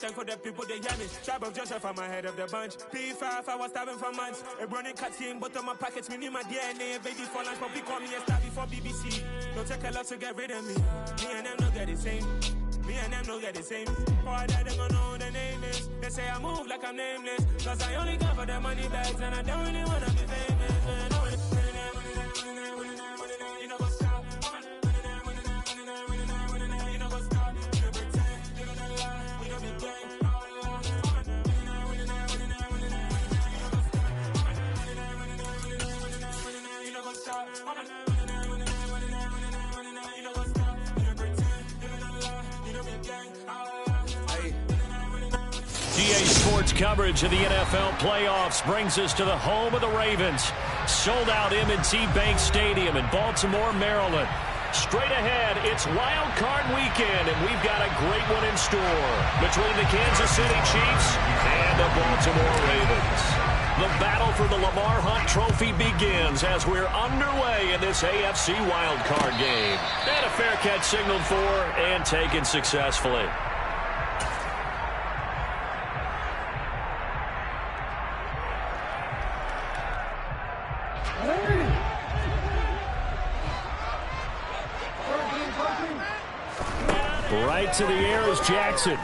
Thank for the people they hear me. Tribe of Joseph, I'm ahead of the bunch. P5, I was starving for months. A running cut team, but on my pockets, me need my DNA. Baby for lunch, but we call me a star before BBC. Don't take a lot to get rid of me. Me and them don't get the same. Me and them don't get the same. Boy, that they gonna know the name is. They say I move like I'm nameless. Cause I only got for the money bags, and I don't really wanna be famous. You know what's up? You know what's up? You pretend, you gonna lie, we don't be gang. You know what's up? GA Sports coverage of the NFL playoffs brings us to the home of the Ravens. Sold out M&T Bank Stadium in Baltimore, Maryland. Straight ahead, it's Wild Card Weekend, and we've got a great one in store between the Kansas City Chiefs and the Baltimore Ravens. The battle for the Lamar Hunt Trophy begins as we're underway in this AFC Wild Card game. And a fair catch signaled for and taken successfully. Right to the air is Jackson.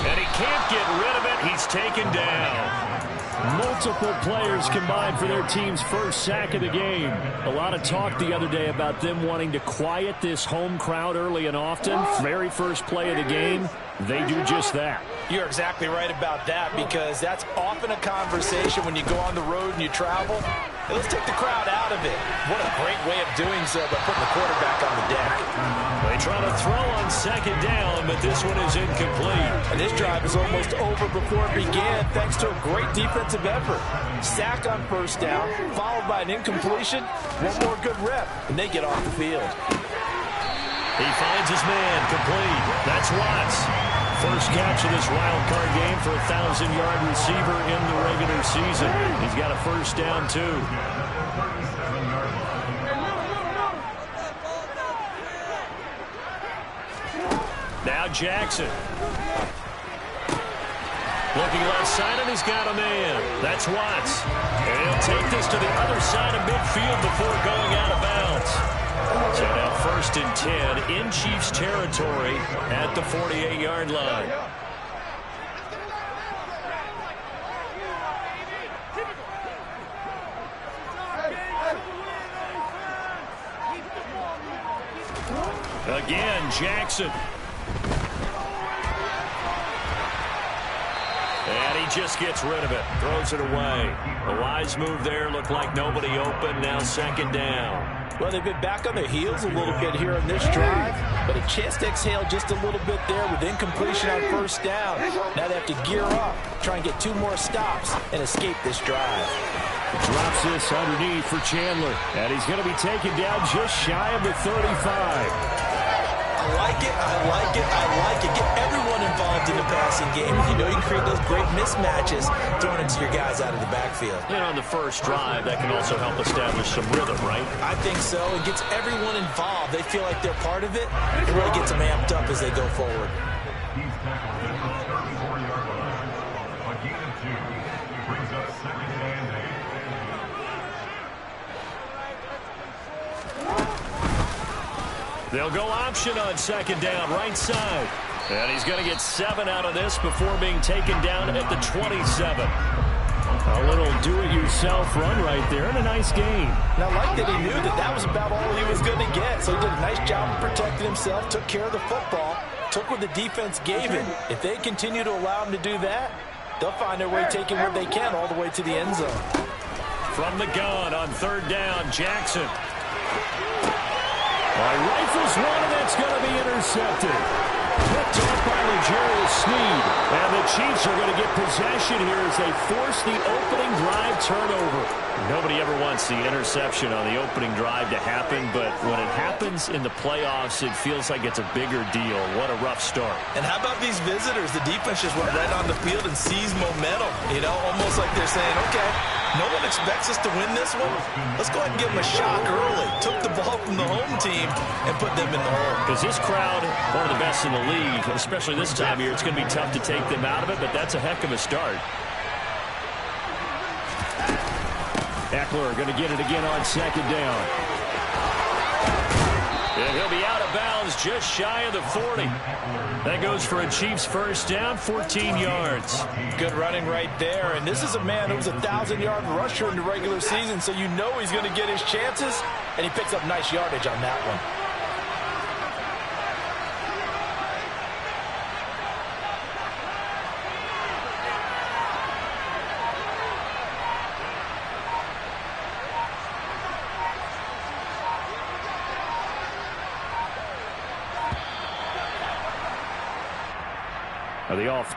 And he can't get rid of it. He's taken down. Multiple players combined for their team's first sack of the game. A lot of talk the other day about them wanting to quiet this home crowd early and often. Very first play of the game, they do just that. You're exactly right about that, because that's often a conversation when you go on the road and you travel. Hey, let's take the crowd out of it. What a great way of doing so by putting the quarterback on the deck. They try to throw on second down, but this one is incomplete. And this drive is almost over before it began, thanks to a great defensive effort. Sack on first down, followed by an incompletion. One more good rep, and they get off the field. He finds his man, complete. That's Watts. First catch of this wild card game for a 1,000-yard receiver in the regular season. He's got a first down, too. Now Jackson. Looking left side, and he's got a man. That's Watts. And he'll take this to the other side of midfield before going out of bounds. So now 1st and 10 in Chiefs territory at the 48-yard line. Again, Jackson. And he just gets rid of it. Throws it away. A wise move there. Looked like nobody open. Now 2nd down. Well, they've been back on their heels a little bit here on this drive, but a chance to exhale just a little bit there with incompletion on first down. Now they have to gear up, try and get 2 more stops and escape this drive. Drops this underneath for Chandler, and he's going to be taken down just shy of the 35. I like it, I like it, I like it. Get everyone involved in the passing game. You know you can create those great mismatches throwing it to your guys out of the backfield. And on the first drive, that can also help establish some rhythm, right? I think so. It gets everyone involved. They feel like they're part of it. It really gets them amped up as they go forward. They'll go option on 2nd down, right side. And he's going to get 7 out of this before being taken down at the 27. A little do-it-yourself run right there, and a nice gain. Now, I like that he knew that was about all he was going to get. So he did a nice job of protecting himself, took care of the football, took what the defense gave him. If they continue to allow him to do that, they'll find their way taking what they can all the way to the end zone. From the gun on 3rd down, Jackson. Rifles one, and it's going to be intercepted. Picked off by L'Jarius Sneed. And the Chiefs are going to get possession here as they force the opening drive turnover. Nobody ever wants the interception on the opening drive to happen, but when it happens in the playoffs, it feels like it's a bigger deal. What a rough start. And how about these visitors? The defense just went right on the field and seized momentum. You know, almost like they're saying, okay, No one expects us to win this one. Let's go ahead and give them a shock early. Took the ball from the home team and put them in the hole. Because this crowd, one of the best in the league, especially this time of year, it's going to be tough to take them out of it, but that's a heck of a start. Eckler going to get it again on second down. And he'll be out of bounds just shy of the 40. That goes for a Chiefs first down, 14 yards. Good running right there. And this is a man who was a 1,000-yard rusher in the regular season, so you know he's going to get his chances, and he picks up nice yardage on that one. Are they off?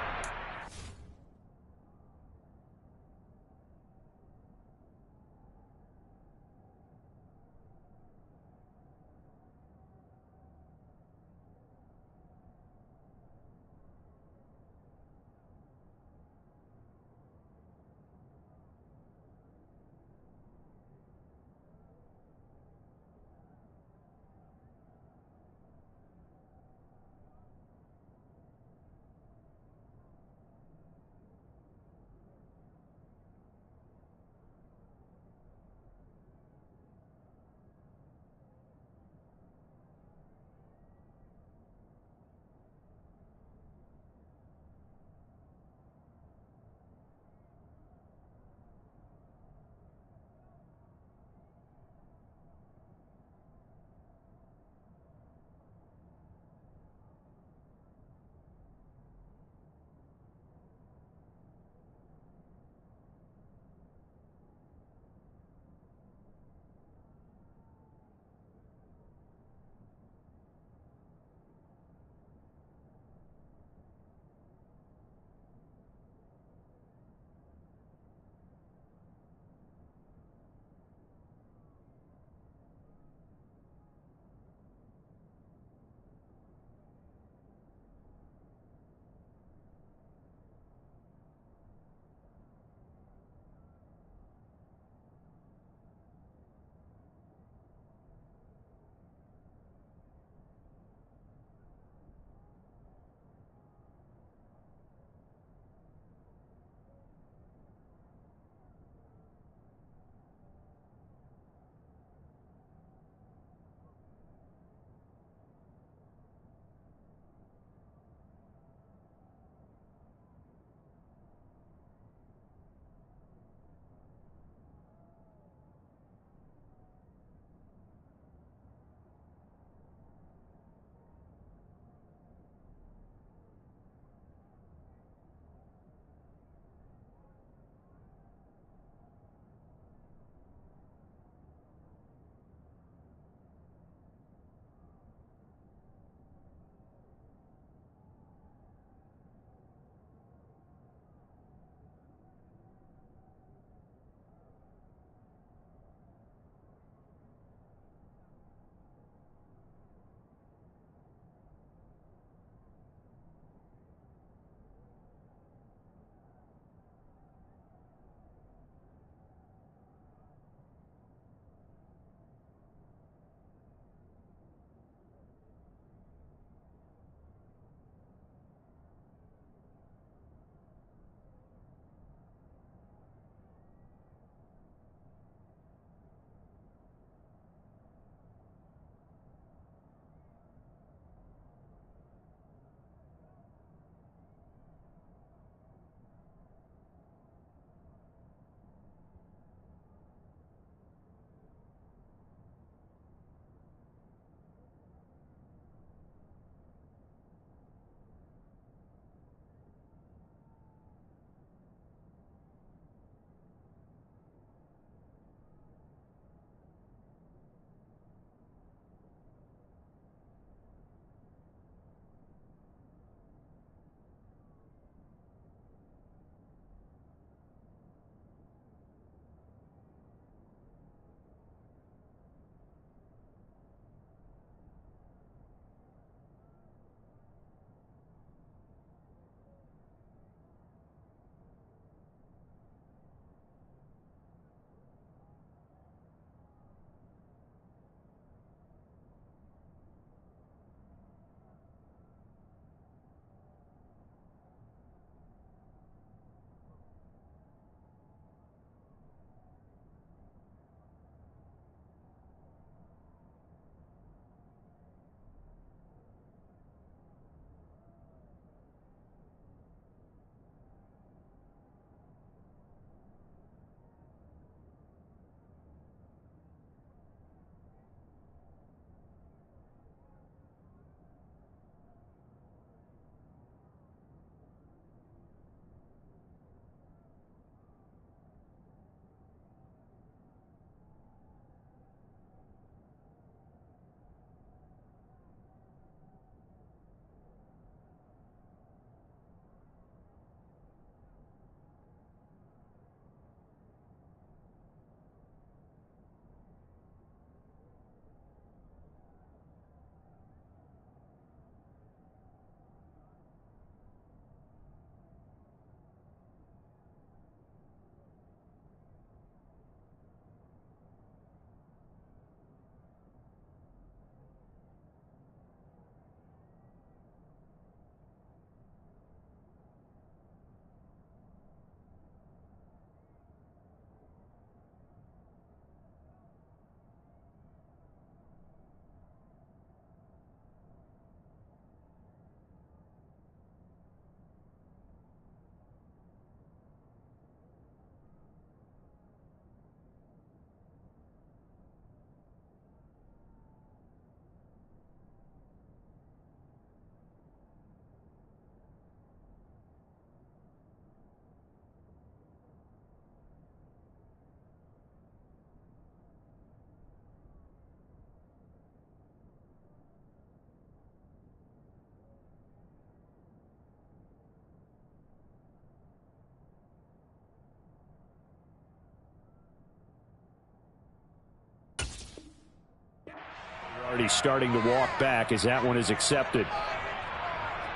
and he's starting to walk back as that one is accepted.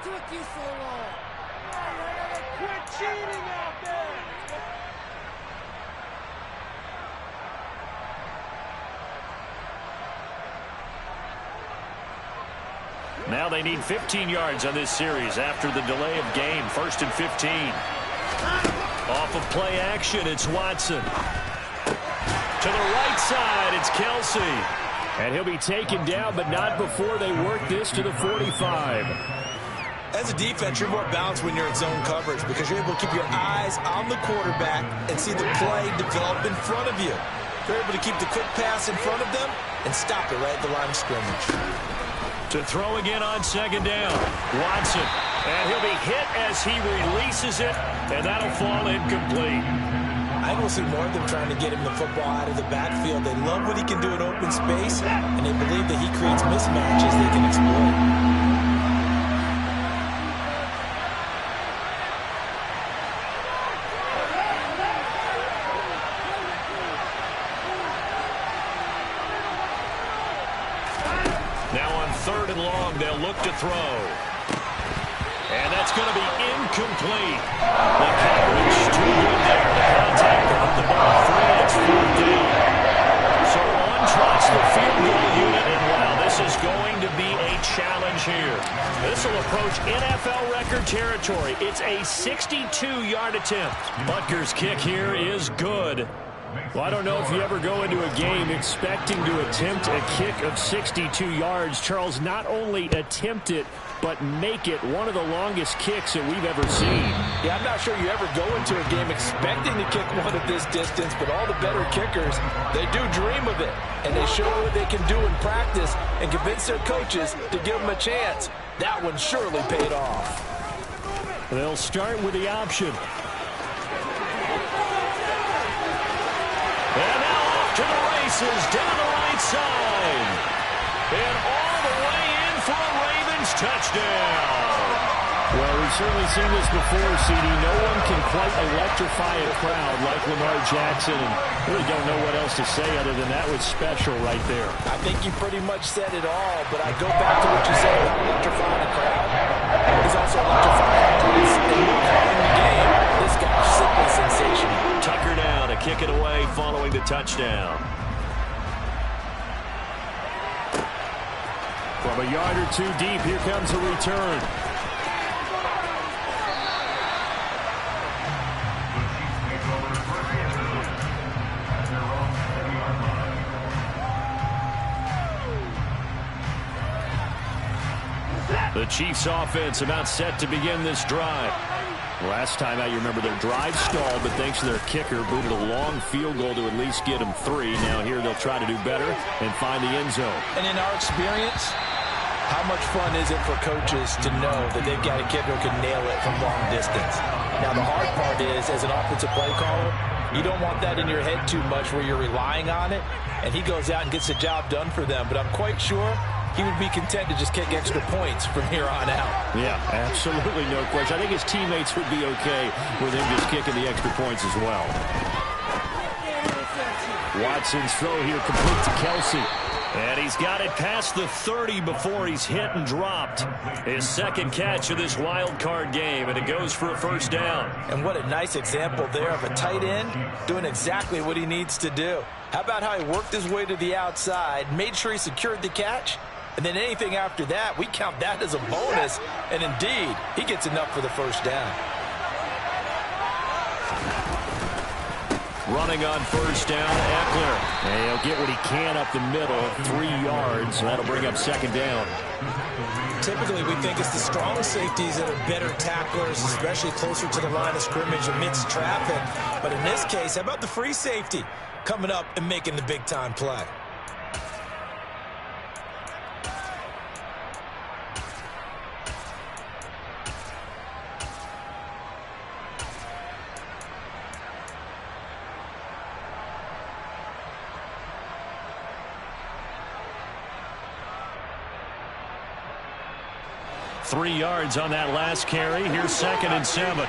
Took you so long. Quit cheating out there. Now they need 15 yards on this series after the delay of game. 1st and 15. Off of play action, it's Watson. To the right side, it's Kelsey. And he'll be taken down, but not before they work this to the 45. As a defense, you're more balanced when you're in zone coverage because you're able to keep your eyes on the quarterback and see the play develop in front of you. You're able to keep the quick pass in front of them and stop it right at the line of scrimmage. To throw again on 2nd down, Watson. And he'll be hit as he releases it, and that'll fall incomplete. I will see more of them trying to get him the football out of the backfield. They love what he can do in open space, and they believe that he creates mismatches they can exploit. Now on 3rd and long, they'll look to throw. And that's going to be incomplete. The coverage too good there. The contact brought the ball free. It's 4th down. So on trots the field goal unit, and wow, this is going to be a challenge here. This will approach NFL record territory. It's a 62-yard attempt. Butker's kick here is good. Well, I don't know if you ever go into a game expecting to attempt a kick of 62 yards. Charles, not only attempt it, but make it one of the longest kicks that we've ever seen. Yeah, I'm not sure you ever go into a game expecting to kick one of this distance, but all the better kickers, they do dream of it. And they show what they can do in practice and convince their coaches to give them a chance. That one surely paid off. They'll start with the option. And now off to the races down the right side. And all the way in for a Ravens touchdown. Well, we've certainly seen this before, CD. No one can quite electrify a crowd like Lamar Jackson, and really don't know what else to say other than that was special right there. I think you pretty much said it all, but I go back to what you said about electrifying a crowd. He's also electrifying athletes. And when calling the game, this guy's simply sensational. Tucker down to kick it away following the touchdown. From a yard or two deep, here comes a return. The Chiefs offense about set to begin this drive. Last time out, you remember their drive stalled, but thanks to their kicker, booted a long field goal to at least get them 3. Now here they'll try to do better and find the end zone. And in our experience, how much fun is it for coaches to know that they've got a kicker who can nail it from long distance? Now the hard part is, as an offensive play caller, you don't want that in your head too much where you're relying on it, and he goes out and gets the job done for them. But I'm quite sure he would be content to just kick extra points from here on out. Yeah, absolutely no question. I think his teammates would be okay with him just kicking the extra points as well. Watson's throw here complete to Kelsey. And he's got it past the 30 before he's hit and dropped. His second catch of this wild card game, and it goes for a first down. And what a nice example there of a tight end doing exactly what he needs to do. How about how he worked his way to the outside, made sure he secured the catch, and then anything after that, we count that as a bonus. And indeed, he gets enough for the first down. Running on first down, Eckler. And he'll get what he can up the middle, 3 yards. That'll bring up second down. Typically, we think it's the strong safeties that are better tacklers, especially closer to the line of scrimmage amidst traffic. But in this case, how about the free safety coming up and making the big-time play? Three yards on that last carry. Here's 2nd and 7.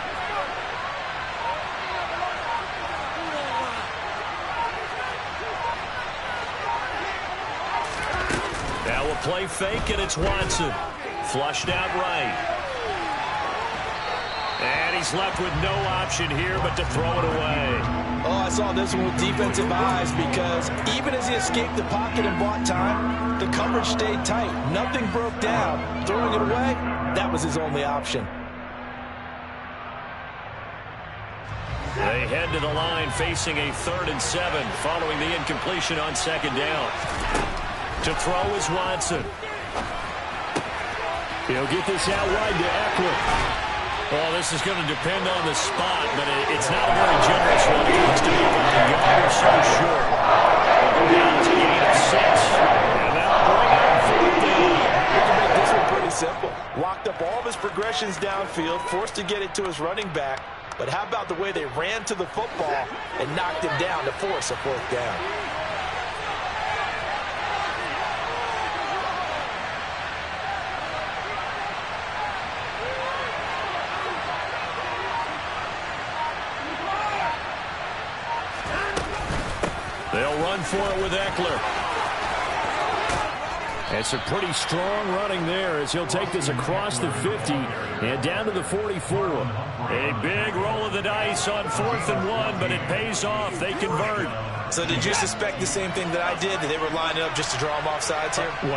Now we'll play fake, and it's Watson. Flushed out right. And he's left with no option here but to throw it away. Oh, I saw this one with defensive eyes because even as he escaped the pocket and bought time, the coverage stayed tight. Nothing broke down. Throwing it away, that was his only option. They head to the line facing a 3rd and 7 following the incompletion on 2nd down. To throw is Watson. He'll get this out wide to Eckler. Well, this is going to depend on the spot, but it's not a very generous one. It looks to be about a yard or so short. Down to a gain of 6. And that'll bring up 4th down. We can make this one pretty simple. Locked up all of his progressions downfield, forced to get it to his running back. But how about the way they ran to the football and knocked him down to force a 4th down? They'll run for it with Eckler. It's a pretty strong running there as he'll take this across the 50 and down to the 44. A big roll of the dice on 4th and 1, but it pays off. They convert. So did you suspect the same thing that I did, that they were lining up just to draw them off sides here? 100%.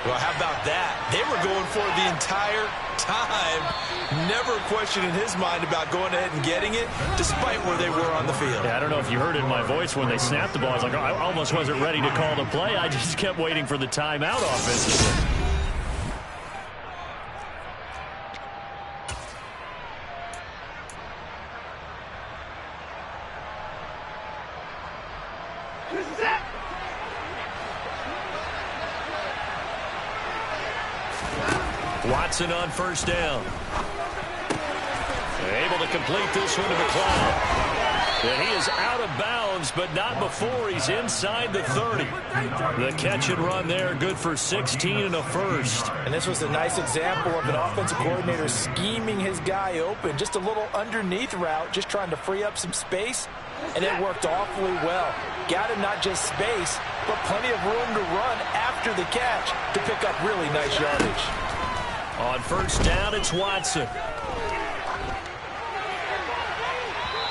Well, how about that? They were going for it the entire time. Never a question in his mind about going ahead and getting it, despite where they were on the field. Yeah, I don't know if you heard it in my voice when they snapped the ball. I was like, I almost wasn't ready to call the play. I just kept waiting for the timeout offensively. Watson on 1st down. Able to complete this one to McLeod. And he is out of bounds, but not before he's inside the 30. The catch and run there, good for 16 and a 1st. And this was a nice example of an offensive coordinator scheming his guy open. Just a little underneath route, just trying to free up some space. And it worked awfully well. Got him not just space, but plenty of room to run after the catch to pick up really nice yardage. On 1st down, it's Watson.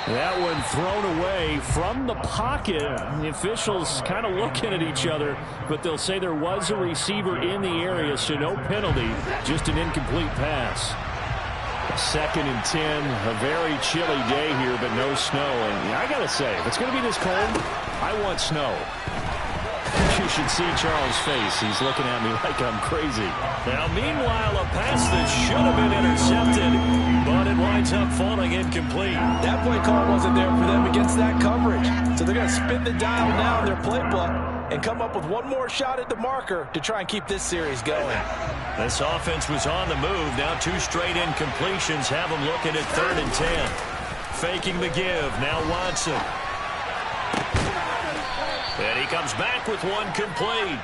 That one thrown away from the pocket. The officials kind of looking at each other, but they'll say there was a receiver in the area, so no penalty, just an incomplete pass. 2nd and 10, a very chilly day here, but no snow. And I got to say, if it's going to be this cold, I want snow. You should see Charles' face. He's looking at me like I'm crazy. Now, meanwhile, a pass that should have been intercepted, but it winds up falling incomplete. That play call wasn't there for them against that coverage. So they're going to spin the dial now in their playbook and come up with one more shot at the marker to try and keep this series going. This offense was on the move. Now 2 straight incompletions have them looking at 3rd and 10. Faking the give. Now Watson. And he comes back with one complete.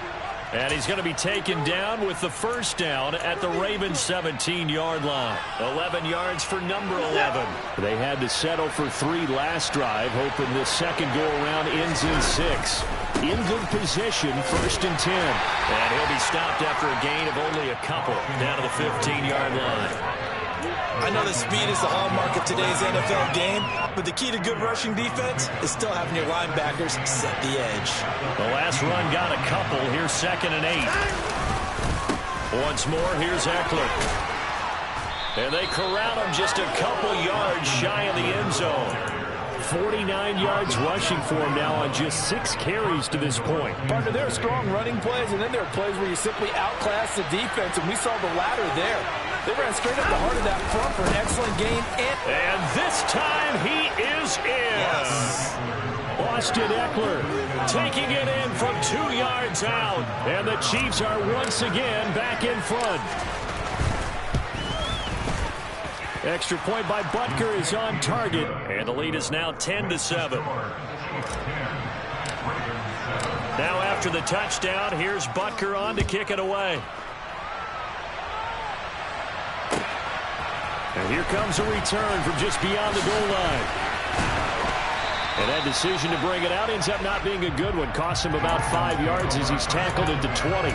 And he's going to be taken down with the 1st down at the Ravens' 17-yard line. 11 yards for number 11. They had to settle for 3 last drive, hoping this second go-around ends in 6. In good position, 1st and 10. And he'll be stopped after a gain of only a couple down to the 15-yard line. I know that speed is the hallmark of today's NFL game, but the key to good rushing defense is still having your linebackers set the edge. The last run got a couple. Here's 2nd and 8. Once more, here's Eckler. And they corral him just a couple yards shy of the end zone. 49 yards rushing for him now on just 6 carries to this point. Partner, there are strong running plays, and then there are plays where you simply outclass the defense, and we saw the latter there. They ran straight up the heart of that front for an excellent game. And this time he is in. Yes. Austin Eckler taking it in from 2 yards out. And the Chiefs are once again back in front. Extra point by Butker is on target. And the lead is now 10-7. Now after the touchdown, here's Butker on to kick it away. And here comes a return from just beyond the goal line. And that decision to bring it out ends up not being a good one. Costs him about 5 yards as he's tackled into 20.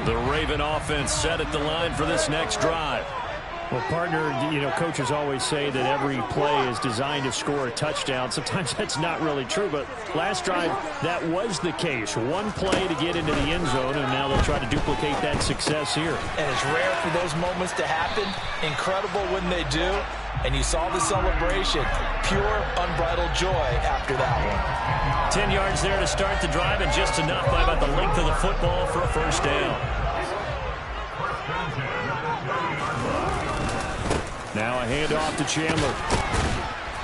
The Raven offense set at the line for this next drive. Well, partner, coaches always say that every play is designed to score a touchdown. Sometimes that's not really true, but last drive, that was the case. One play to get into the end zone, and now they'll try to duplicate that success here. And it's rare for those moments to happen. Incredible when they do. And you saw the celebration. Pure, unbridled joy after that one. 10 yards there to start the drive, and just enough by about the length of the football for a first down. Now a handoff to Chandler.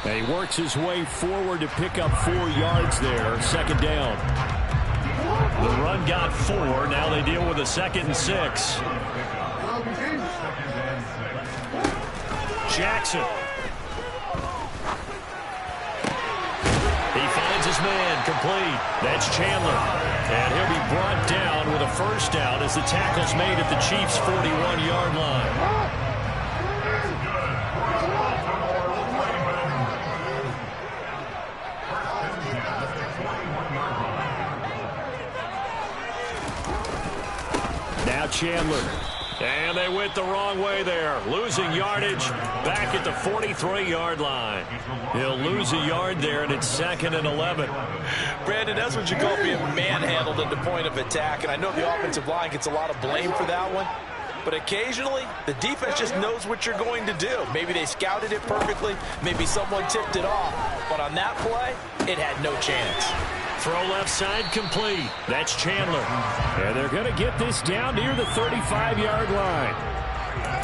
And he works his way forward to pick up 4 yards there. Second down. The run got 4. Now they deal with a 2nd and 6. Jackson. He finds his man, complete. That's Chandler. And he'll be brought down with a first down as the tackle's made at the Chiefs' 41-yard line. Now Chandler. And they went the wrong way there. Losing yardage back at the 43-yard line. He'll lose a yard there, and it's 2nd and 11. Brandon, that's what you call being manhandled at the point of attack. And I know the offensive line gets a lot of blame for that one. But occasionally, the defense just knows what you're going to do. Maybe they scouted it perfectly. Maybe someone tipped it off. But on that play, it had no chance. Throw left side complete. That's Chandler. And they're going to get this down near the 35-yard line.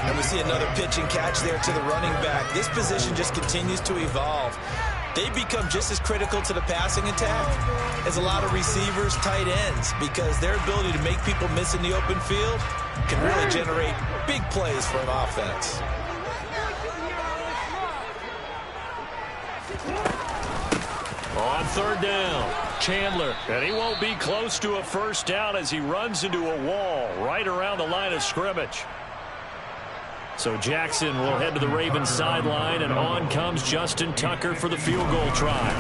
And we see another pitch and catch there to the running back. This position just continues to evolve. They become just as critical to the passing attack as a lot of receivers, tight ends, because their ability to make people miss in the open field can really generate big plays for an offense. On 3rd down, Chandler. And he won't be close to a first down as he runs into a wall right around the line of scrimmage. So Jackson will head to the Ravens sideline, and on comes Justin Tucker for the field goal try.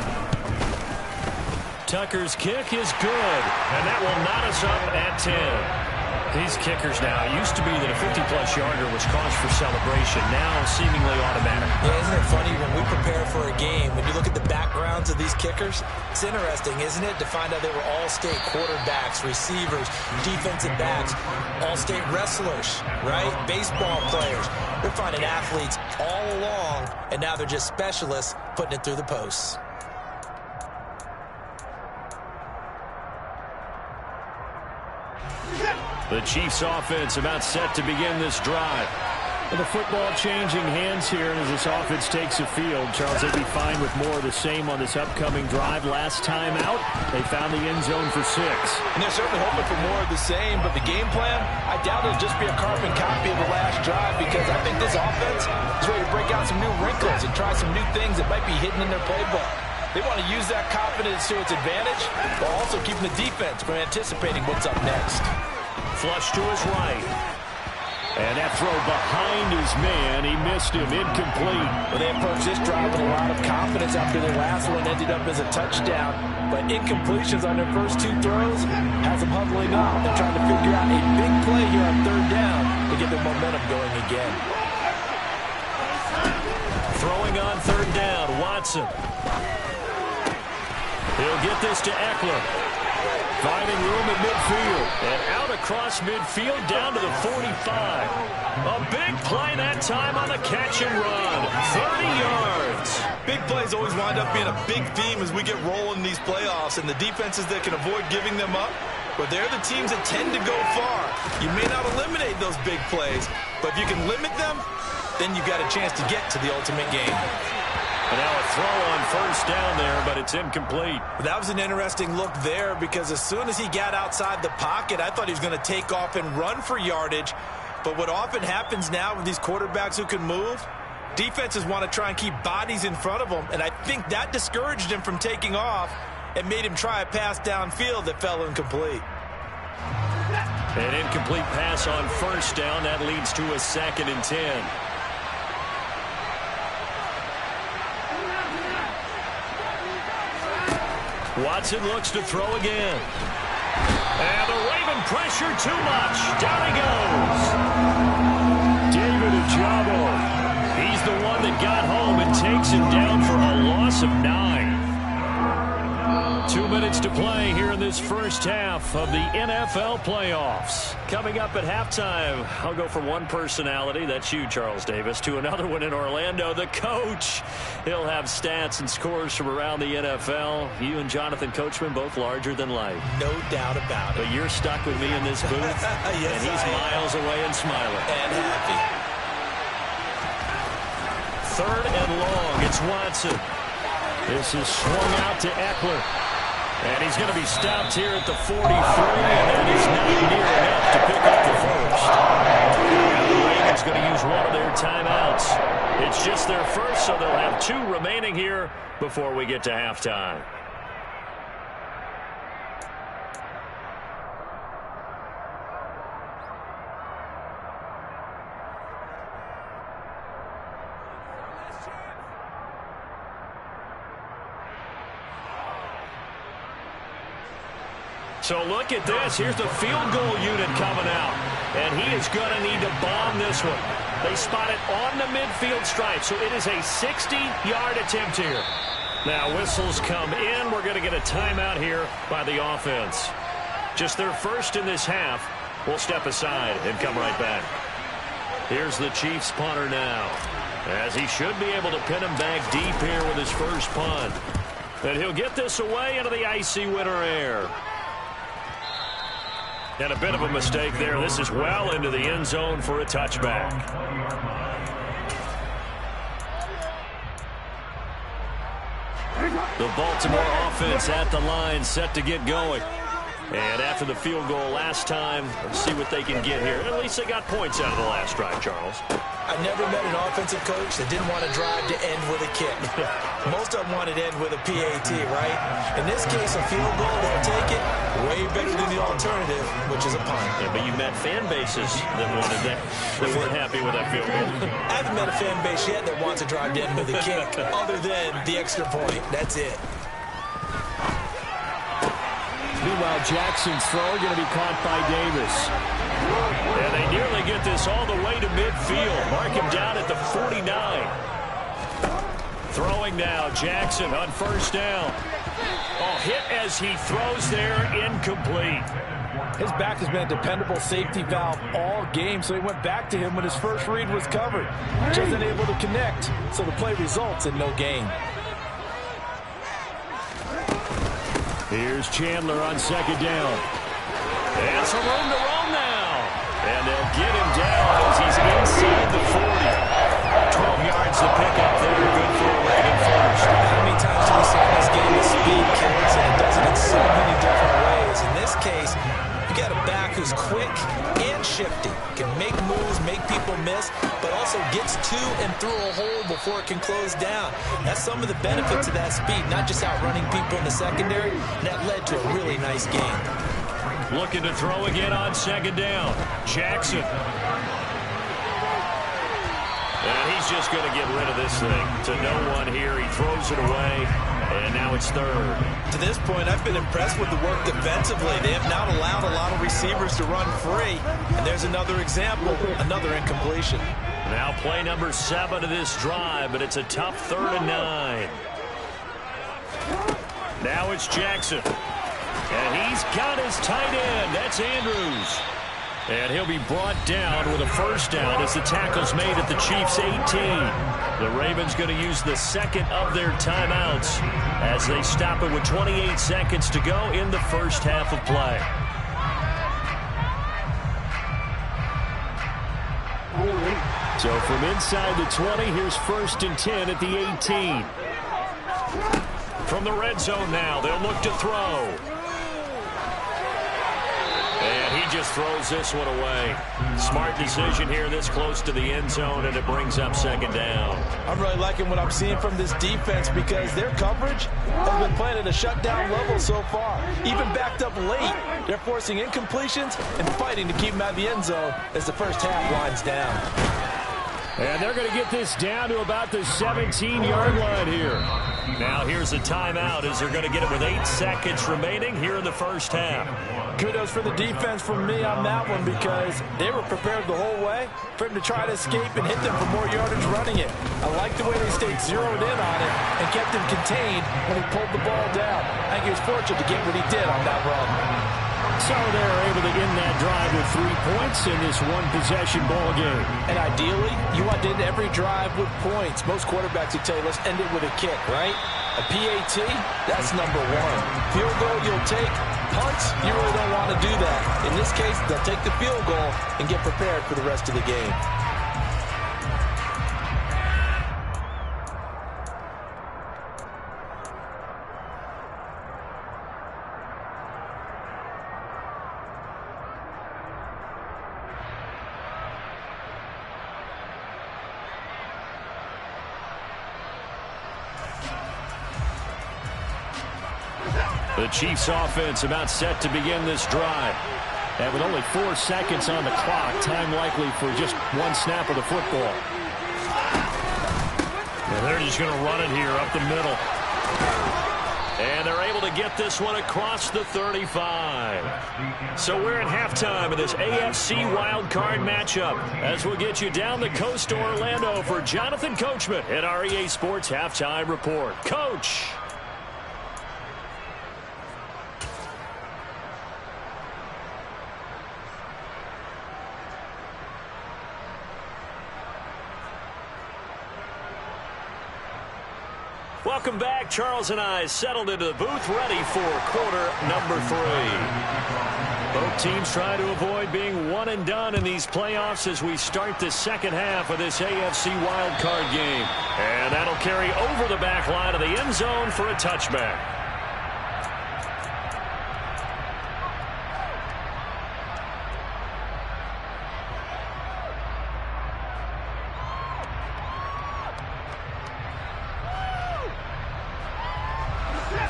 Tucker's kick is good, and that will knot us up at 10. These kickers now, it used to be that a 50-plus yarder was cause for celebration. Now seemingly automatic. Yeah, isn't it funny when we prepare for a game, when you look at the backgrounds of these kickers, it's interesting, isn't it, to find out they were all-state quarterbacks, receivers, defensive backs, all-state wrestlers, right? Baseball players. They're finding athletes all along, and now they're just specialists putting it through the posts. The Chiefs offense about set to begin this drive. And the football changing hands here as this offense takes the field. Charles, they'd be fine with more of the same on this upcoming drive. Last time out, they found the end zone for 6. And they're certainly hoping for more of the same, but the game plan, I doubt it'll just be a carbon copy of the last drive, because I think this offense is ready to break out some new wrinkles and try some new things that might be hidden in their playbook. They want to use that confidence to its advantage while also keeping the defense from anticipating what's up next. Flush to his right. And that throw behind his man, he missed him, incomplete. Well, they approached this drive with a lot of confidence after their last one ended up as a touchdown. But incompletions on their first 2 throws has them huddling up. They're trying to figure out a big play here on 3rd down to get their momentum going again. Throwing on 3rd down, Watson. He'll get this to Eckler. Finding room at midfield. And out across midfield down to the 45. A big play that time on the catch and run. 30 yards. Big plays always wind up being a big theme as we get rolling these playoffs. And the defenses that can avoid giving them up, but they're the teams that tend to go far. You may not eliminate those big plays, but if you can limit them, then you've got a chance to get to the ultimate game. And now a throw on 1st down there, but it's incomplete. That was an interesting look there, because as soon as he got outside the pocket, I thought he was going to take off and run for yardage. But what often happens now with these quarterbacks who can move, defenses want to try and keep bodies in front of them, and I think that discouraged him from taking off and made him try a pass downfield that fell incomplete. An incomplete pass on 1st down. That leads to a 2nd and 10. Watson looks to throw again. And the Raven pressure too much. Down he goes. David Ojabo. He's the one that got home and takes him down for a loss of 9. 2 minutes to play here in this first half of the NFL playoffs. Coming up at halftime, I'll go from one personality, that's you, Charles Davis, to another one in Orlando, the coach. He'll have stats and scores from around the NFL. You and Jonathan Coachman, both larger than life. No doubt about it. But you're stuck with me in this booth, yes, and he's miles away and smiling. And happy. 3rd and long, it's Watson. This is swung out to Eckler. And he's going to be stopped here at the 43, and that is not near enough to pick up the first. And the Ravens going to use one of their timeouts. It's just their first, so they'll have 2 remaining here before we get to halftime. So look at this. Here's the field goal unit coming out. And he is going to need to bomb this one. They spot it on the midfield stripe. So it is a 60-yard attempt here. Now whistles come in. We're going to get a timeout here by the offense. Just their first in this half. We'll step aside and come right back. Here's the Chiefs punter now, as he should be able to pin him back deep here with his first punt. And he'll get this away into the icy winter air. And a bit of a mistake there. This is well into the end zone for a touchback. The Baltimore offense at the line, set to get going. And after the field goal last time, let's see what they can get here. At least they got points out of the last drive, Charles. I never met an offensive coach that didn't want to drive to end with a kick. Most of them wanted to end with a PAT, right? In this case, a field goal, they'll take it. Way better than the alternative, which is a punt. Yeah, but you met fan bases that wanted that, that weren't happy with that field goal. I haven't met a fan base yet that wants to drive to end with a kick, other than the extra point. That's it. Meanwhile, Jackson's throw going to be caught by Davis. And they nearly get this all the way to midfield. Mark him down at the 49. Throwing now, Jackson on first down. Oh, hit as he throws there, incomplete. His back has been a dependable safety valve all game, so he went back to him when his first read was covered. Just unable to connect, so the play results in no gain. Here's Chandler on second down. And some room to roam now. And they'll get him down as he's inside the 40. 12 yards to pick up there. Good for a Raven first. How many times do we say in this game the speed kills, and it does it in so many different ways? In this case, you got a back who's quick and shifty, can make moves, make people miss, but also gets to and through a hole before it can close down. That's some of the benefits of that speed, not just outrunning people in the secondary, and that led to a really nice game. Looking to throw again on second down. Jackson. And he's just going to get rid of this thing to no one here. He throws it away, and now it's third. To this point, I've been impressed with the work defensively. They have not allowed a lot of receivers to run free. And there's another example, another incompletion. Now play number 7 of this drive, but it's a tough 3rd and 9. Now it's Jackson. And he's got his tight end. That's Andrews. And he'll be brought down with a first down as the tackle's made at the Chiefs' 18. The Ravens going to use the second of their timeouts as they stop it with 28 seconds to go in the first half of play. So from inside the 20, here's 1st and 10 at the 18. From the red zone now, they'll look to throw. And he just throws this one away. Smart decision here this close to the end zone, and it brings up second down. I'm really liking what I'm seeing from this defense because their coverage has been playing at a shutdown level so far. Even backed up late, they're forcing incompletions and fighting to keep them out of the end zone as the first half winds down. And they're going to get this down to about the 17-yard line here. Now here's a timeout as they're going to get it with 8 seconds remaining here in the first half. Kudos for the defense from me on that one because they were prepared the whole way for him to try to escape and hit them for more yardage running it. I like the way they stayed zeroed in on it and kept him contained when he pulled the ball down. I think he was fortunate to get what he did on that run. So they're able to end that drive with 3 points in this one-possession ball game. And ideally, you want to end every drive with points. Most quarterbacks would tell you, let's end it with a kick, right? A PAT, that's number 1. Field goal, you'll take. Punts, you really don't want to do that. In this case, they'll take the field goal and get prepared for the rest of the game. The Chiefs offense about set to begin this drive. And with only 4 seconds on the clock, time likely for just one snap of the football. And they're just going to run it here up the middle. And they're able to get this one across the 35. So we're at halftime of this AFC wildcard matchup as we'll get you down the coast to Orlando for Jonathan Coachman at our EA Sports Halftime Report. Coach! Welcome back. Charles and I settled into the booth, ready for quarter number 3. Both teams trying to avoid being one and done in these playoffs as we start the second half of this AFC wildcard game. And that'll carry over the back line of the end zone for a touchback.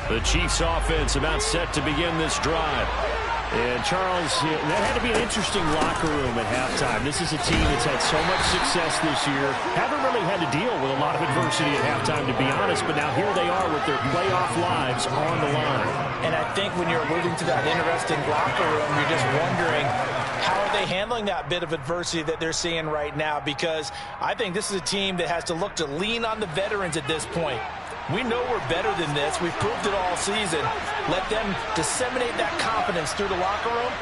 The Chiefs offense about set to begin this drive. And Charles, that had to be an interesting locker room at halftime. This is a team that's had so much success this year. Haven't really had to deal with a lot of adversity at halftime, to be honest. But now here they are with their playoff lives on the line. And I think when you're alluding to that interesting locker room, you're just wondering, how are they handling that bit of adversity that they're seeing right now? Because I think this is a team that has to look to lean on the veterans at this point. We know we're better than this. We've proved it all season. Let them disseminate that confidence through the locker room.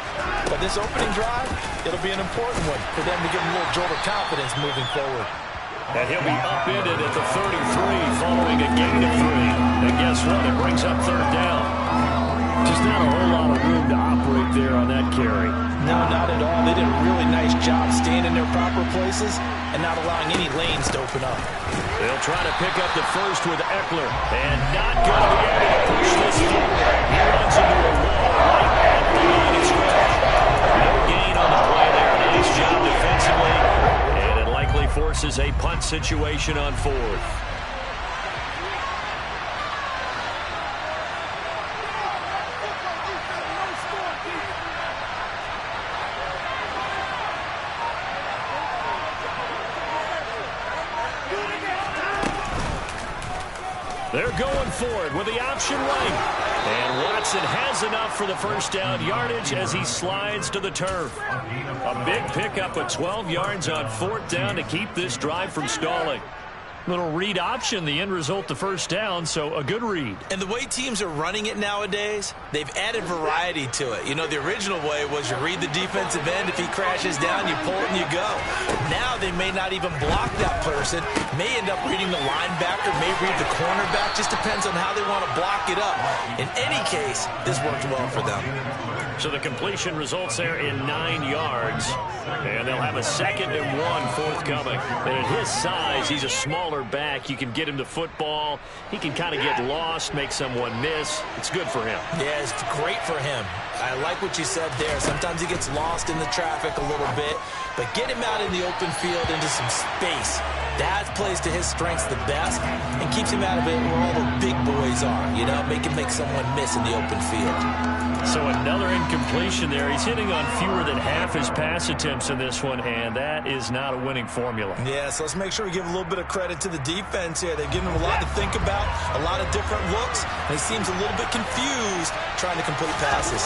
But this opening drive, it'll be an important one for them to give them a little jolt of confidence moving forward. And he'll be upended at the 33 following a gain of 3. And guess what? It brings up third down. Just not a whole lot of room to operate there on that carry. No, not at all. They did a really nice job staying in their proper places and not allowing any lanes to open up. They'll try to pick up the first with Eckler. And not going to be able to push this forward. He runs into a wall right at the line of scrimmage. No gain on the play there. Nice job defensively. And it likely forces a punt situation on 4th. They're going for it with the option right. And Watson has enough for the first down yardage as he slides to the turf. A big pickup of 12 yards on 4th down to keep this drive from stalling. Little read option, the end result, the first down, so a good read. And the way teams are running it nowadays, they've added variety to it. You know, the original way was you read the defensive end. If he crashes down, you pull it and you go. Now they may not even block that person. May end up reading the linebacker, may read the cornerback. Just depends on how they want to block it up. In any case, this worked well for them. So the completion results there in 9 yards. And they'll have a 2nd and 1 forthcoming. And at his size, he's a smaller back. You can get him to football. He can kind of get lost, make someone miss. It's good for him. Yeah, it's great for him. I like what you said there. Sometimes he gets lost in the traffic a little bit, but get him out in the open field into some space. That plays to his strengths the best and keeps him out of it where all the big boys are, you know, make someone miss in the open field. So another incompletion there. He's hitting on fewer than half his pass attempts in this one, and that is not a winning formula. Yeah, so let's make sure we give a little bit of credit to the defense here. They've given him a lot to think about, a lot of different looks, and he seems a little bit confused trying to complete passes.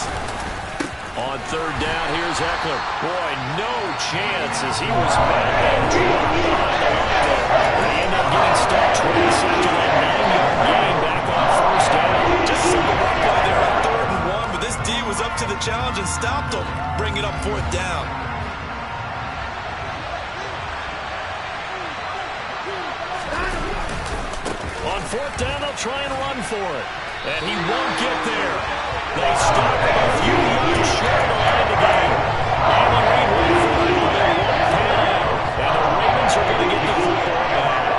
On third down, here's Eckler. Boy, no chance as he was met and dropped behind the line. They end up getting stopped twice after that 9-yard gain back on first down. Just simple run play there on 3rd and 1, but this D was up to the challenge and stopped him. Bring it up 4th down. On 4th down, they'll try and run for it. And he won't get there. They stop him a few yards short of the line to gain. Andy Reid waiting for it. They won't pan out. And the Ravens are going to get the football back.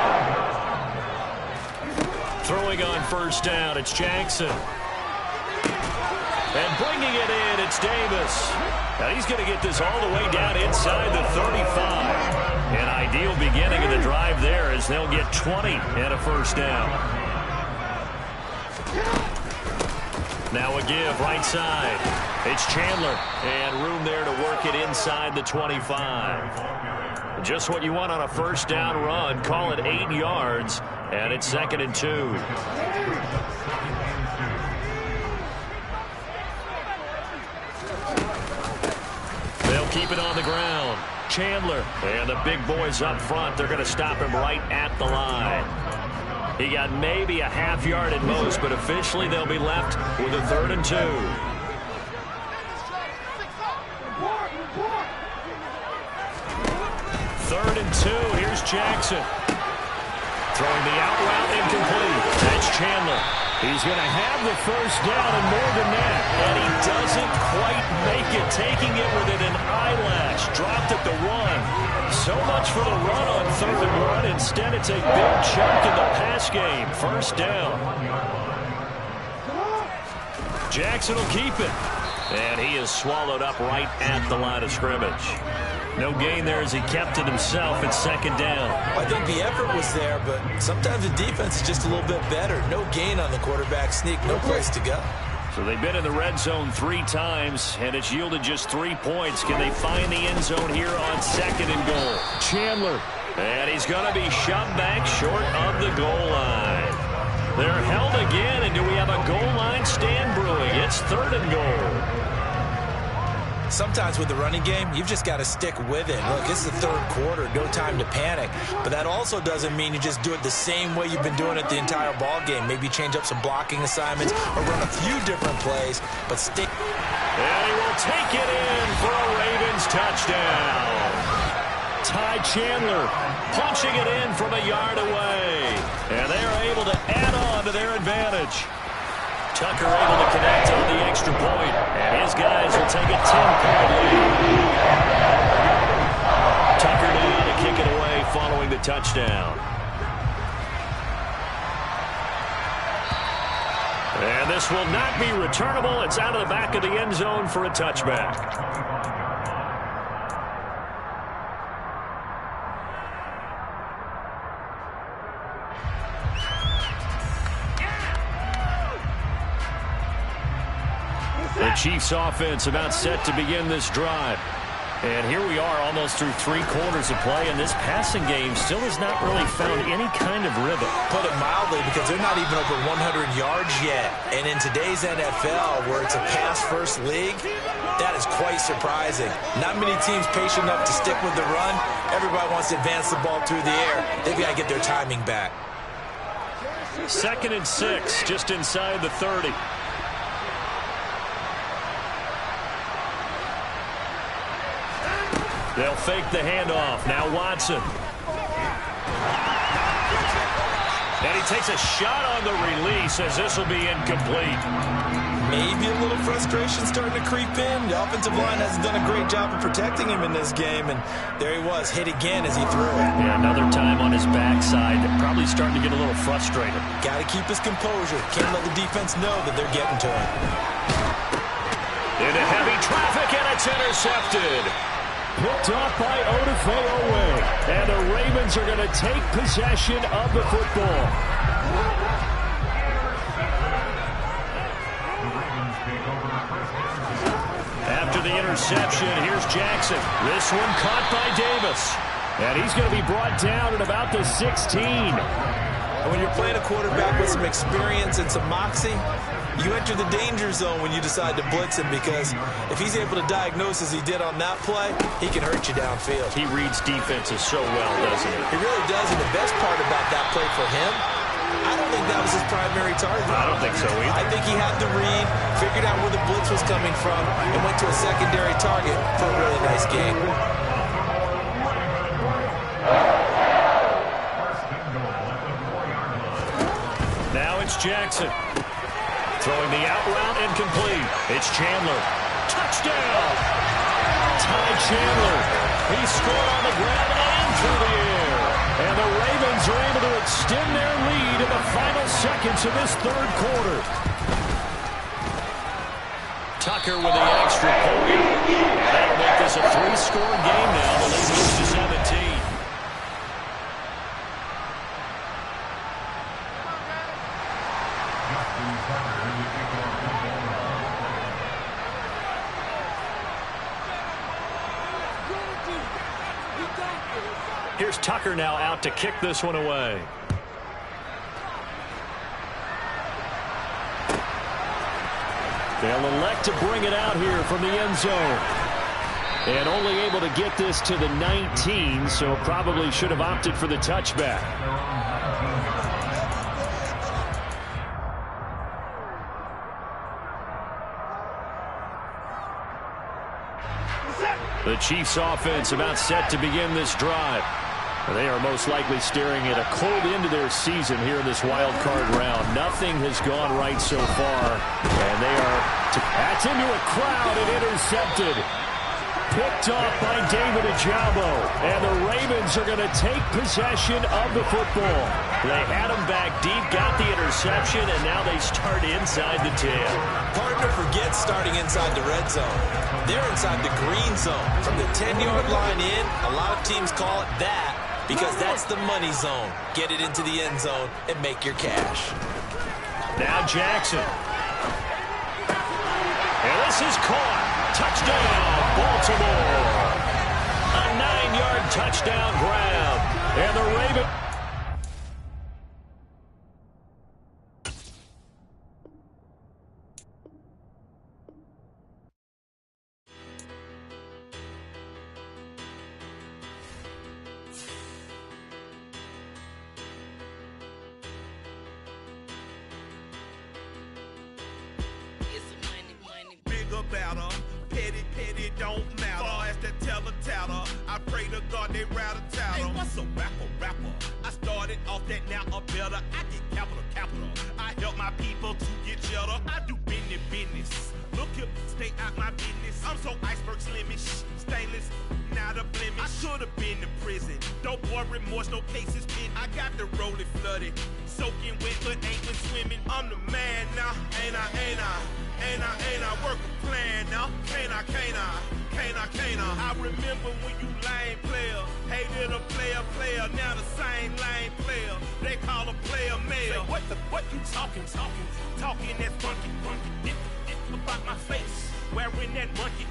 Throwing on first down, it's Jackson. And bringing it in, it's Davis. Now he's going to get this all the way down inside the 35. An ideal beginning of the drive there as they'll get 20 and a first down. Now a give right side. It's Chandler. And room there to work it inside the 25. Just what you want on a first down run. Call it 8 yards. And it's 2nd and 2. They'll keep it on the ground. Chandler. And the big boys up front. They're going to stop him right at the line. He got maybe a half yard at most, but officially they'll be left with a 3rd and 2. 3rd and 2. Here's Jackson. Throwing the out route incomplete. That's Chandler. He's going to have the first down and more than that. And he doesn't quite make it, taking it within an eyelash. Dropped at the 1. So much for the run on 3rd and 1. Instead, it's a big chunk in the pass game. First down. Jackson will keep it. And he is swallowed up right at the line of scrimmage. No gain there as he kept it himself at 2nd down. I think the effort was there, but sometimes the defense is just a little bit better. No gain on the quarterback sneak. No place to go. So they've been in the red zone 3 times, and it's yielded just 3 points. Can they find the end zone here on 2nd and goal? Chandler. And he's going to be shoved back short of the goal line. They're held again, and do we have a goal line stand brewing? It's 3rd and goal. Sometimes with the running game, you've just got to stick with it. Look, it's the 3rd quarter, no time to panic. But that also doesn't mean you just do it the same way you've been doing it the entire ball game. Maybe change up some blocking assignments or run a few different plays, but stick. And he will take it in for a Ravens touchdown. Ty Chandler punching it in from a yard away. And they are able to add on to their advantage. Tucker able to connect on the extra point, and his guys will take a 10-point lead. Tucker down to kick it away following the touchdown. And this will not be returnable. It's out of the back of the end zone for a touchback. The Chiefs offense about set to begin this drive. And here we are almost through 3 quarters of play, and this passing game still has not really found any kind of rhythm. Put it mildly, because they're not even over 100 yards yet. And in today's NFL, where it's a pass-first league, that is quite surprising. Not many teams patient enough to stick with the run. Everybody wants to advance the ball through the air. They've got to get their timing back. 2nd and 6, just inside the 30. They'll fake the handoff. Now Watson. And he takes a shot on the release as this will be incomplete. Maybe a little frustration starting to creep in. The offensive line hasn't done a great job of protecting him in this game, and there he was, hit again as he threw it. Yeah, another time on his backside. Probably starting to get a little frustrated. Got to keep his composure. Can't let the defense know that they're getting to him. Into heavy traffic, and it's intercepted. Picked off by Odafe Oweh. And the Ravens are going to take possession of the football. After the interception, here's Jackson. This one caught by Davis. And he's going to be brought down at about the 16. When you're playing a quarterback with some experience and some moxie, you enter the danger zone when you decide to blitz him, because if he's able to diagnose as he did on that play, he can hurt you downfield. He reads defenses so well, doesn't he? He really does, and the best part about that play for him, I don't think that was his primary target. I don't think so either. I think he had the read, figured out where the blitz was coming from, and went to a secondary target for a really nice game. Now it's Jackson. Throwing the out route incomplete. It's Chandler. Touchdown! Ty Chandler. He scored on the ground and through the air. And the Ravens are able to extend their lead in the final seconds of this third quarter. Tucker with the extra point. That'll make this a 3-score game now. The lead moves to 17. Here's Tucker now out to kick this one away. They'll elect to bring it out here from the end zone. And only able to get this to the 19, so probably should have opted for the touchback. The Chiefs offense about set to begin this drive. They are most likely staring at a cold end to their season here in this wild card round. Nothing has gone right so far. And they are, that's into a crowd and intercepted. Picked off by David Ojabo. And the Ravens are going to take possession of the football. They had him back deep, got the interception, and now they start inside the 10. Hard to forget starting inside the red zone. They're inside the green zone. From the 10-yard line in, a lot of teams call it that because that's the money zone. Get it into the end zone and make your cash. Now Jackson. And this is caught. Touchdown, Baltimore. A 9-yard touchdown grab. And the Ravens... Petty don't matter. Far as that teller-tatter, I pray to God they rat-a-tatter. Hey, what's a rapper? I started off that, now a better. I get capital. I help my people to get cheddar. I do business. Look here, stay out my business. I'm so iceberg slimish, stainless, not a blemish. I should have been in prison. Don't boy remorse, no cases pinned. I got the rolling flooded, soaking wet, but ain't been swimming. I'm the man now, ain't I? Work a plan now, can't I? I remember when you lame player, hated a player, now the same lame player. They call a player mayor. Say, what you talking that funky, dip about my face, wearing that monkey.